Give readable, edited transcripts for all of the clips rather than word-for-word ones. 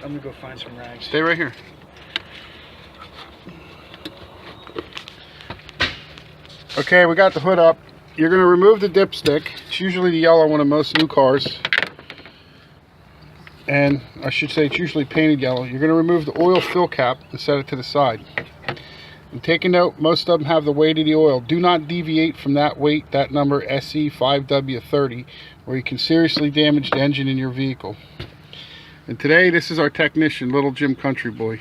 I'm gonna go find some rags. Stay right here. Okay, we got the hood up. You're going to remove the dipstick. It's usually the yellow one in most new cars. And I should say it's usually painted yellow. You're going to remove the oil fill cap and set it to the side. And take a note, most of them have the weight of the oil. Do not deviate from that weight, that number SE5W30, or you can seriously damage the engine in your vehicle. And today, this is our technician, Little Jim Country Boy.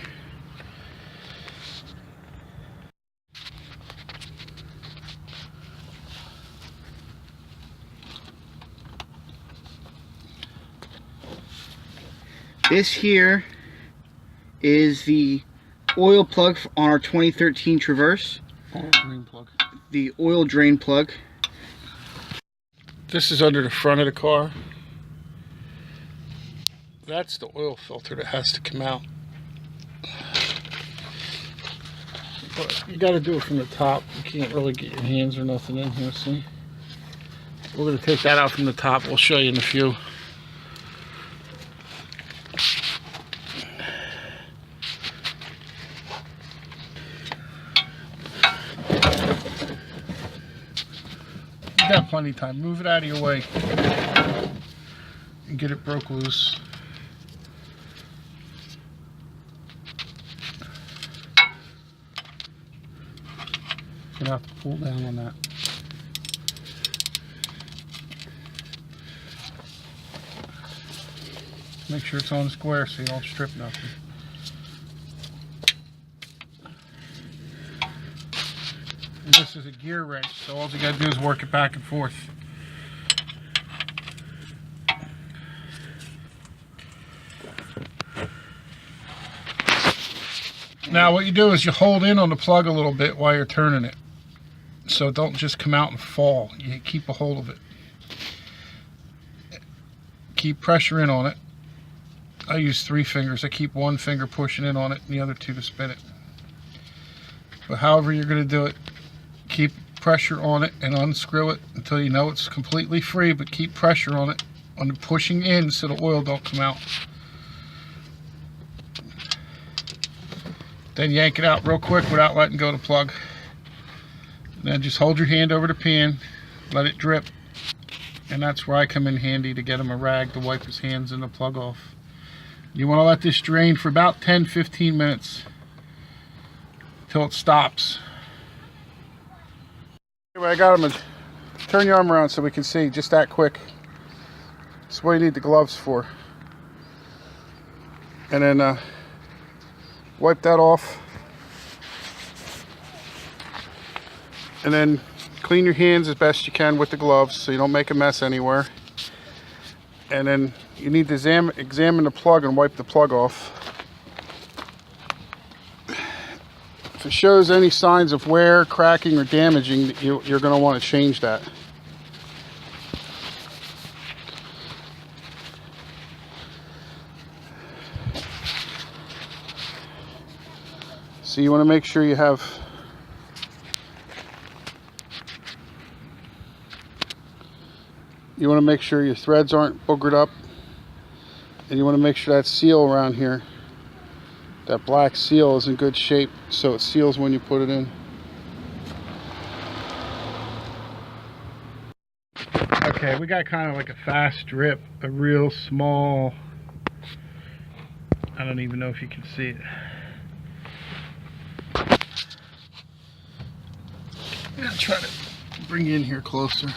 This here is the oil plug on our 2013 Traverse. Drain plug. The oil drain plug. This is under the front of the car. That's the oil filter that has to come out. But you got to do it from the top. You can't really get your hands or nothing in here, see? We're going to take that out from the top. We'll show you in a few. You got plenty of time. Move it out of your way and get it broke loose. You're gonna have to pull down on that. Make sure it's on square so you don't strip nothing. And this is a gear wrench, so all you gotta do is work it back and forth. Now what you do is you hold in on the plug a little bit while you're turning it. So don't just come out and fall. You keep a hold of it. Keep pressure in on it. I use 3 fingers. I keep one finger pushing in on it and the other 2 to spin it. But however you're going to do it, keep pressure on it and unscrew it until you know it's completely free, but keep pressure on it, on the pushing in so the oil don't come out. Then yank it out real quick without letting go of the plug. And then just hold your hand over the pan, let it drip. And that's where I come in handy to get him a rag to wipe his hands and the plug off. You want to let this drain for about 10-15 minutes till it stops. Anyway, I got him to turn your arm around so we can see just that quick. That's what you need the gloves for. And then wipe that off. And then clean your hands as best you can with the gloves so you don't make a mess anywhere. And then you need to examine the plug and wipe the plug off. If it shows any signs of wear, cracking, or damaging, you're going to want to change that. So you want to make sure you have your threads aren't boogered up, and you want to make sure that seal around here, that black seal, is in good shape so it seals when you put it in. Okay, we got kind of like a fast drip, a real small, I don't even know if you can see it. I'm gonna try to bring you in here closer.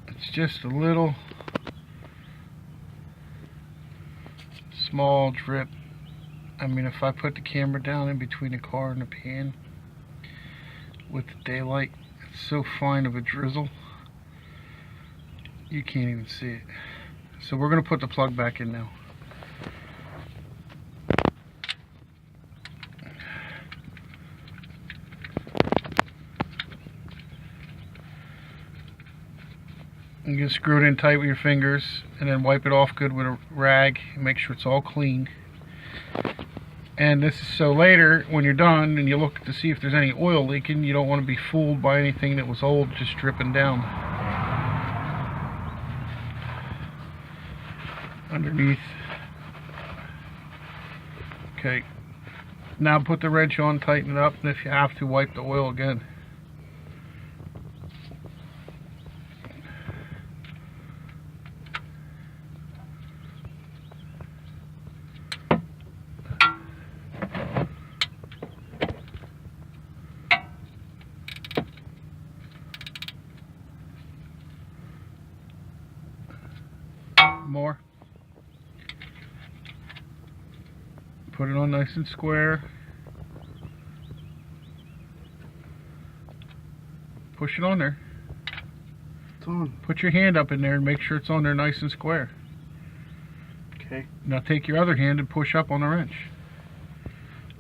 It's just a little small drip. I mean, if I put the camera down in between the car and the pan with the daylight, it's so fine of a drizzle you can't even see it. So we're going to put the plug back in now. You can screw it in tight with your fingers and then wipe it off good with a rag and make sure it's all clean. And this is so later when you're done and you look to see if there's any oil leaking, you don't want to be fooled by anything that was old just dripping down underneath. Okay, now put the wrench on, tighten it up, and if you have to, wipe the oil again. More. Put it on nice and square. Push it on there. It's on. Put your hand up in there and make sure it's on there nice and square. Okay. Now take your other hand and push up on the wrench.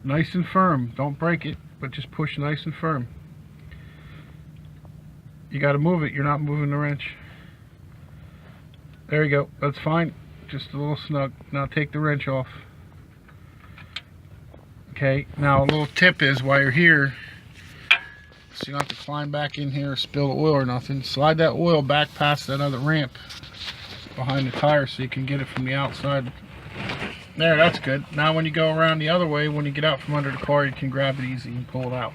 Nice and firm. Don't break it, but just push nice and firm. You got to move it. You're not moving the wrench. There you go. That's fine. Just a little snug. Now take the wrench off. Okay. Now a little tip is while you're here, so you don't have to climb back in here or spill oil or nothing, slide that oil back past that other ramp behind the tire so you can get it from the outside. There, that's good. Now when you go around the other way, when you get out from under the car, you can grab it easy and pull it out.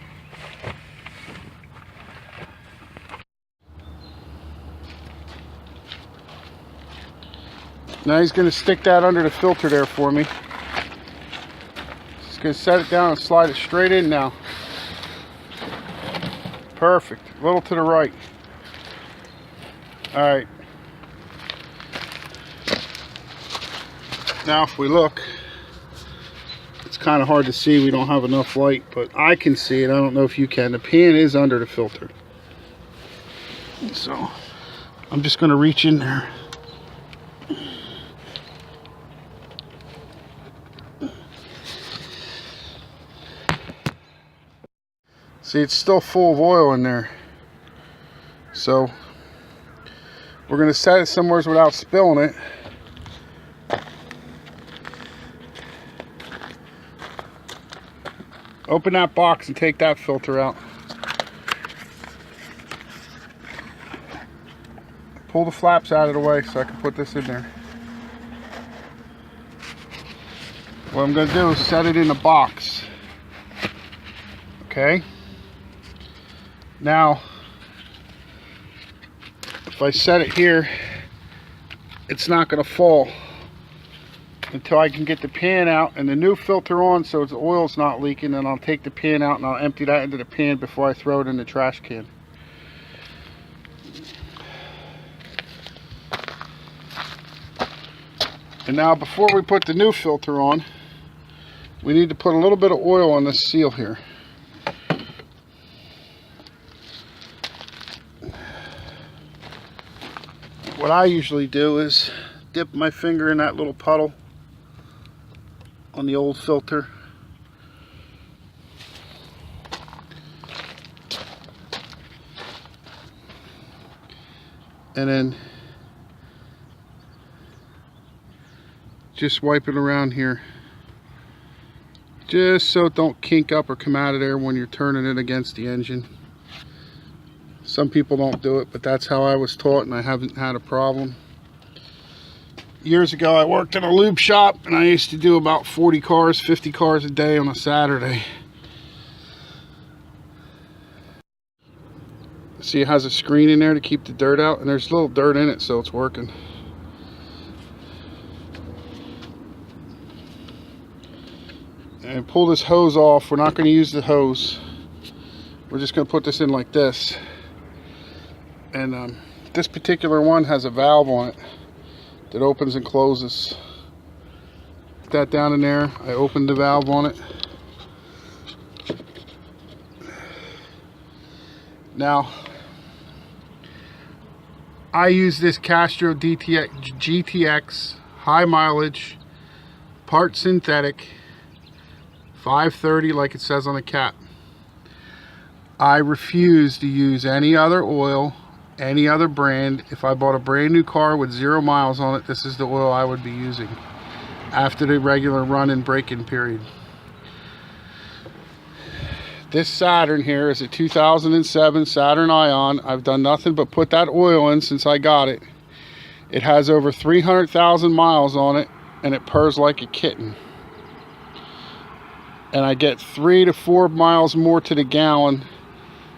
Now he's going to stick that under the filter there for me. Just going to set it down and slide it straight in now. Perfect. A little to the right. Alright. Now if we look, it's kind of hard to see. We don't have enough light, but I can see it. I don't know if you can. The pan is under the filter. So I'm just going to reach in there. See, it's still full of oil in there. So we're going to set it somewhere without spilling it. Open that box and take that filter out. Pull the flaps out of the way so I can put this in there. What I'm going to do is set it in a box. Okay? Now, if I set it here, it's not going to fall until I can get the pan out and the new filter on so the oil's not leaking, and I'll take the pan out and I'll empty that into the pan before I throw it in the trash can. And now before we put the new filter on, we need to put a little bit of oil on this seal here. What I usually do is dip my finger in that little puddle on the old filter. And then just wipe it around here. Just so it don't kink up or come out of there when you're turning it against the engine. Some people don't do it, but that's how I was taught, and I haven't had a problem. Years ago, I worked in a lube shop, and I used to do about 40 cars, 50 cars a day on a Saturday. See, it has a screen in there to keep the dirt out, and there's a little dirt in it, so it's working. And pull this hose off. We're not going to use the hose. We're just going to put this in like this. And this particular one has a valve on it that opens and closes. Put that down in there. I opened the valve on it. Now, I use this Castrol GTX high mileage, part synthetic, 530 like it says on the cap. I refuse to use any other oil any other brand, if I bought a brand new car with 0 miles on it, this is the oil I would be using after the regular run and break-in period. This Saturn here is a 2007 Saturn Ion. I've done nothing but put that oil in since I got it. It has over 300,000 miles on it, and it purrs like a kitten. And I get 3 to 4 miles more to the gallon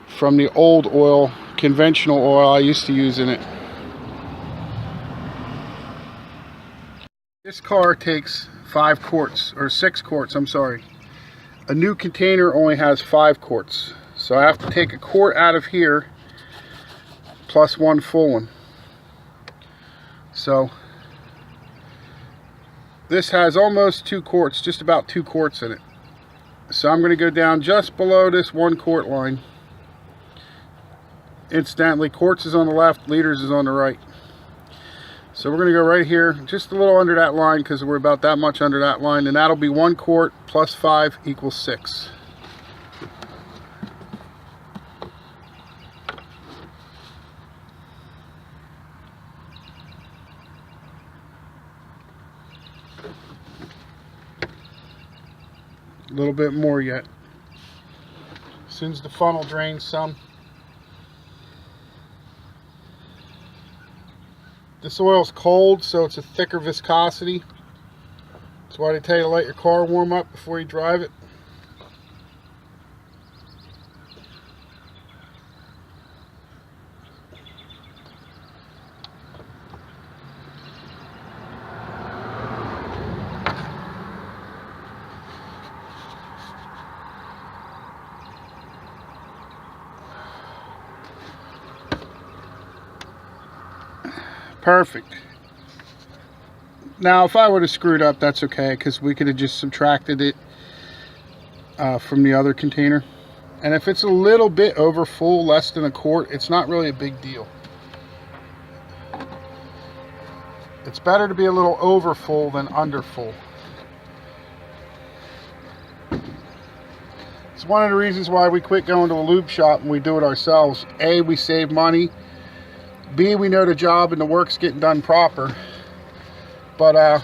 from the old oil, conventional oil I used to use in it. This car takes 5 quarts, or 6 quarts, I'm sorry. A new container only has 5 quarts. So I have to take a quart out of here, plus 1 full one. So this has almost 2 quarts, just about 2 quarts in it. So I'm going to go down just below this 1 quart line. Incidentally, quarts is on the left, liters is on the right. So we're going to go right here, just a little under that line, because we're about that much under that line, and that'll be 1 quart plus 5 equals 6. A little bit more yet. As soon as the funnel drains some. This oil's cold, so it's a thicker viscosity. That's why they tell you to let your car warm up before you drive it. Perfect. Now if I would have screwed up, that's okay, because we could have just subtracted it from the other container. And if it's a little bit over full, less than a quart, it's not really a big deal. It's better to be a little over full than under full. It's one of the reasons why we quit going to a lube shop and we do it ourselves. A, we save money. B, we know the job and the work's getting done proper. But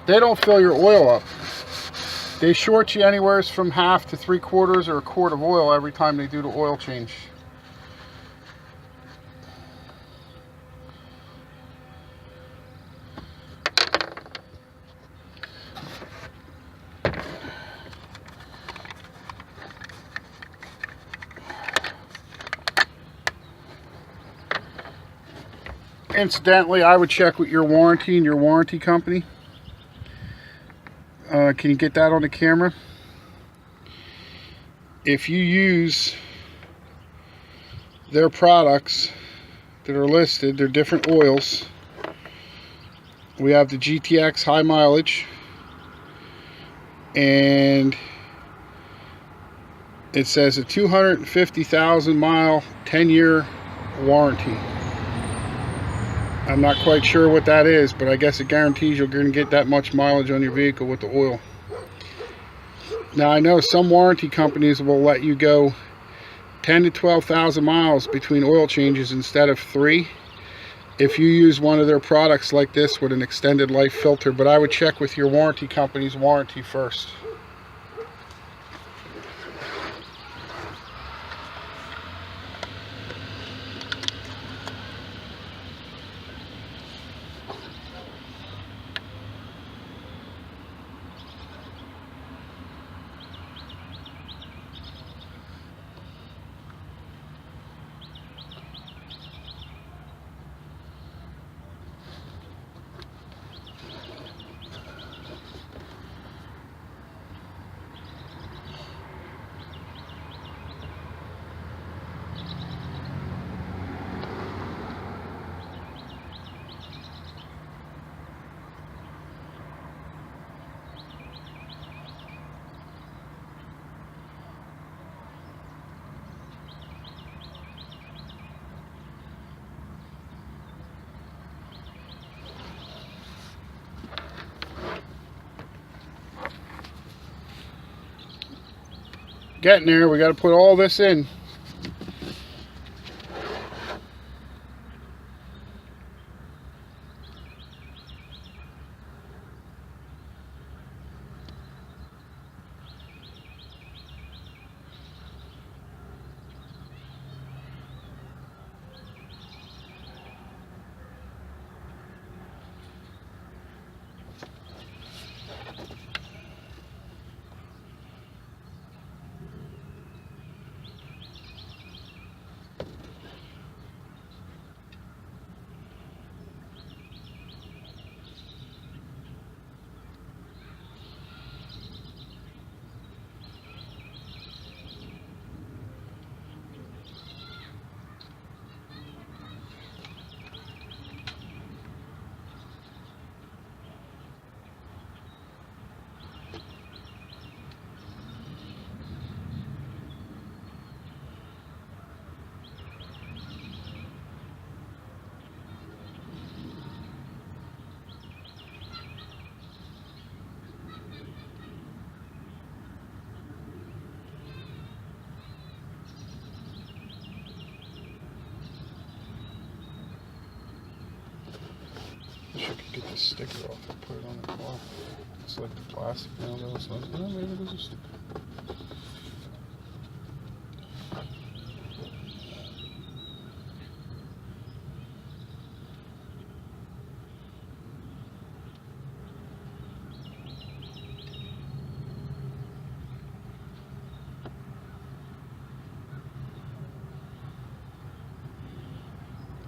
they don't fill your oil up. They short you anywhere from half to 3/4 or a quart of oil every time they do the oil change. Incidentally, I would check with your warranty and your warranty company. Can you get that on the camera? If you use their products that are listed, they're different oils. We have the GTX high mileage, and it says a 250,000 mile 10-year warranty. I'm not quite sure what that is, but I guess it guarantees you're going to get that much mileage on your vehicle with the oil. Now I know some warranty companies will let you go 10 to 12,000 miles between oil changes instead of 3 if you use one of their products like this with an extended life filter, but I would check with your warranty company's warranty first. Getting there, we got to put all this in. sticker off and put it on the car. It's like the plastic now though, so maybe there's a sticker.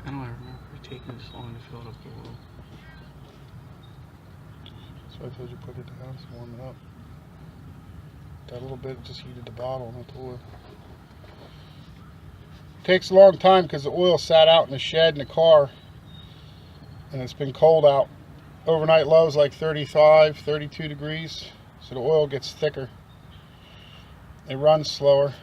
I don't remember taking this long to fill it up the oil. So I told you put it down, so warm it up. That little bit just heated the bottle, not the oil. Takes a long time because the oil sat out in the shed in the car and it's been cold out. Overnight low is like 35, 32 degrees, so the oil gets thicker. It runs slower.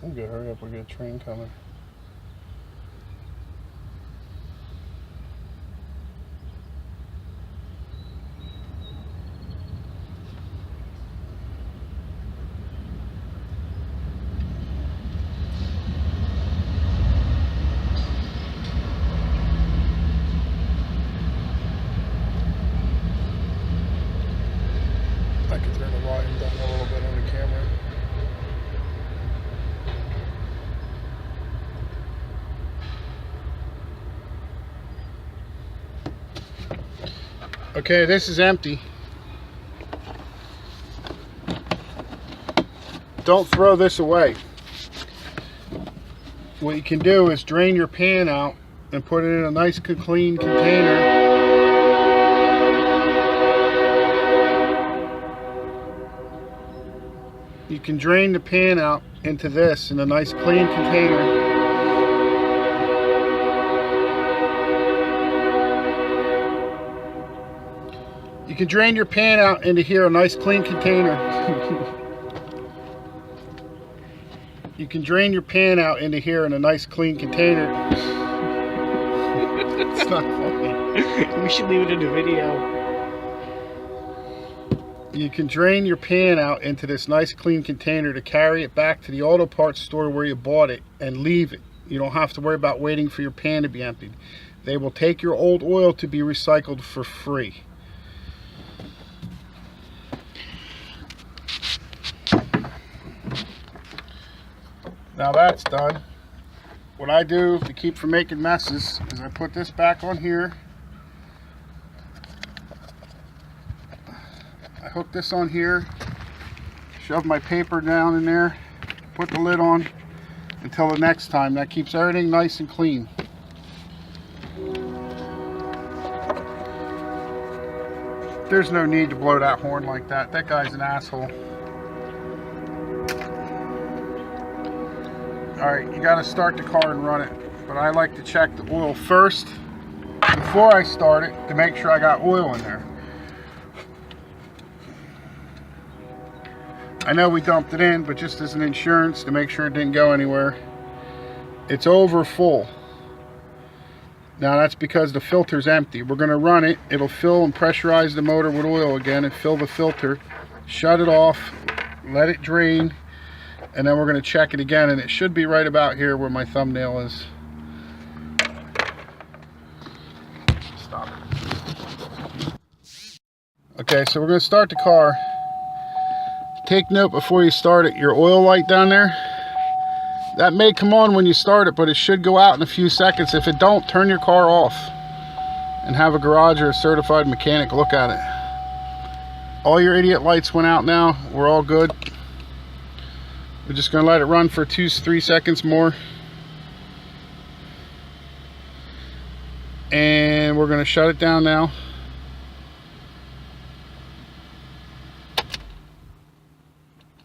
I'm good, hurry up, we got a train coming. I could turn the volume down a little bit on the camera. Okay, this is empty. Don't throw this away. What you can do is drain your pan out and put it in a nice clean container. You can drain the pan out into this in a nice clean container. You can drain your pan out into here, a nice clean container. You can drain your pan out into here in a nice clean container. It's not funny. We should leave it in the video. You can drain your pan out into this nice clean container to carry it back to the auto parts store where you bought it and leave it. You don't have to worry about waiting for your pan to be emptied. They will take your old oil to be recycled for free. Now that's done. What I do to keep from making messes is I put this back on here. I hook this on here, shove my paper down in there, put the lid on until the next time. That keeps everything nice and clean. There's no need to blow that horn like that. That guy's an asshole. Alright, you gotta start the car and run it. But I like to check the oil first before I start it to make sure I got oil in there. I know we dumped it in, but just as an insurance to make sure it didn't go anywhere. It's over full. Now that's because the filter's empty. We're gonna run it. It'll fill and pressurize the motor with oil again and fill the filter. Shut it off, let it drain, and then we're gonna check it again, and it should be right about here where my thumbnail is. Stop it. Okay, so we're gonna start the car. Take note before you start it, your oil light down there, that may come on when you start it, but it should go out in a few seconds. If it don't, turn your car off and have a garage or a certified mechanic look at it. All your idiot lights went out now. We're all good. We're just gonna let it run for 2-3 seconds more. And we're gonna shut it down now.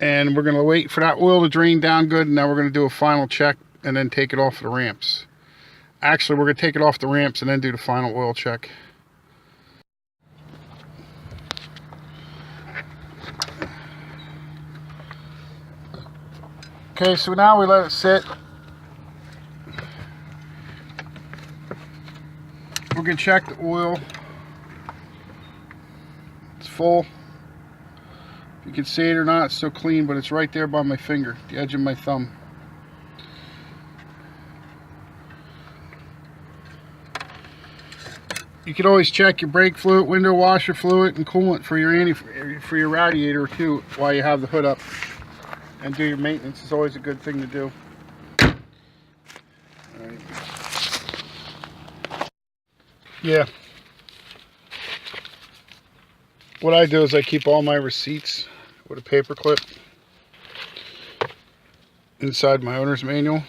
And we're gonna wait for that oil to drain down good, and now we're gonna do a final check and then take it off the ramps. Actually, we're gonna take it off the ramps and then do the final oil check. Okay, so now we let it sit. We're gonna check the oil. It's full. If you can see it or not, it's still clean, but it's right there by my finger, the edge of my thumb. You can always check your brake fluid, window washer fluid, and coolant for your radiator too while you have the hood up, and do your maintenance. It's always a good thing to do. All right. Yeah. What I do is I keep all my receipts with a paper clip inside my owner's manual.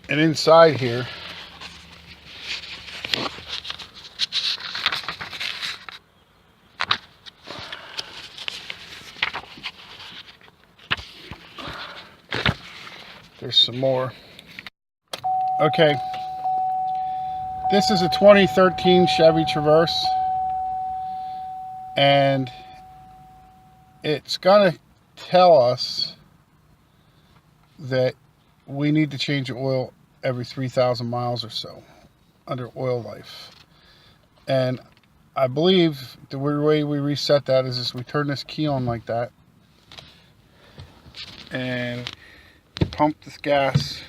And inside here, there's some more. Okay, this is a 2013 Chevy Traverse, and it's gonna tell us that we need to change the oil every 3,000 miles or so under oil life. And I believe the way we reset that is we turn this key on like that and pump this gas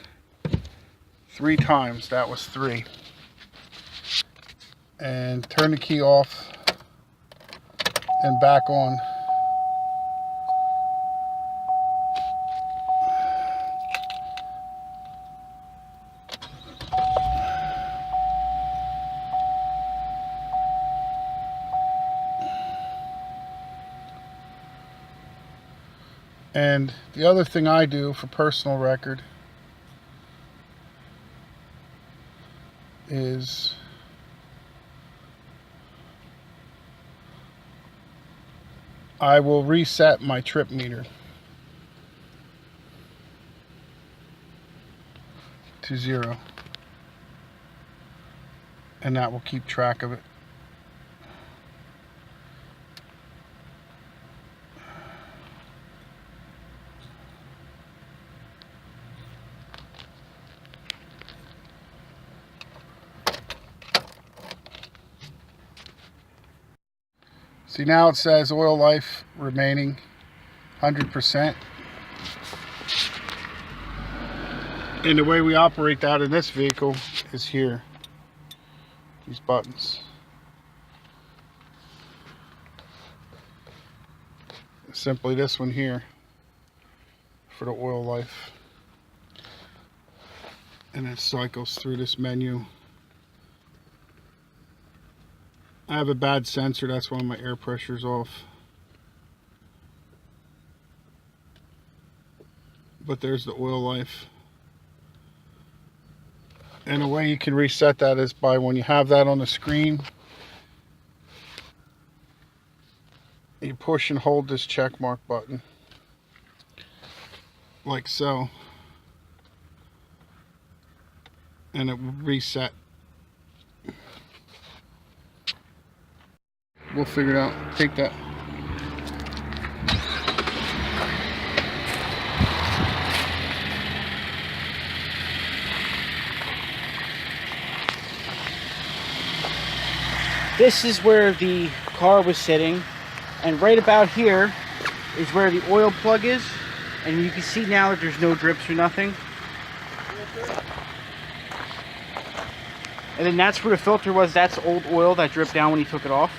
3 times. That was 3. And turn the key off and back on. And the other thing I do for personal record is I will reset my trip meter to 0, and that will keep track of it. See, now it says oil life remaining 100%. And the way we operate that in this vehicle is here. These buttons. Simply this one here for the oil life. And it cycles through this menu. I have a bad sensor, that's why my air pressure's off. But there's the oil life. And the way you can reset that is by, when you have that on the screen, you push and hold this check mark button. Like so. And it will reset. We'll figure it out. Take that. This is where the car was sitting, and right about here is where the oil plug is, and you can see now that there's no drips or nothing. And then that's where the filter was. That's old oil that dripped down when he took it off.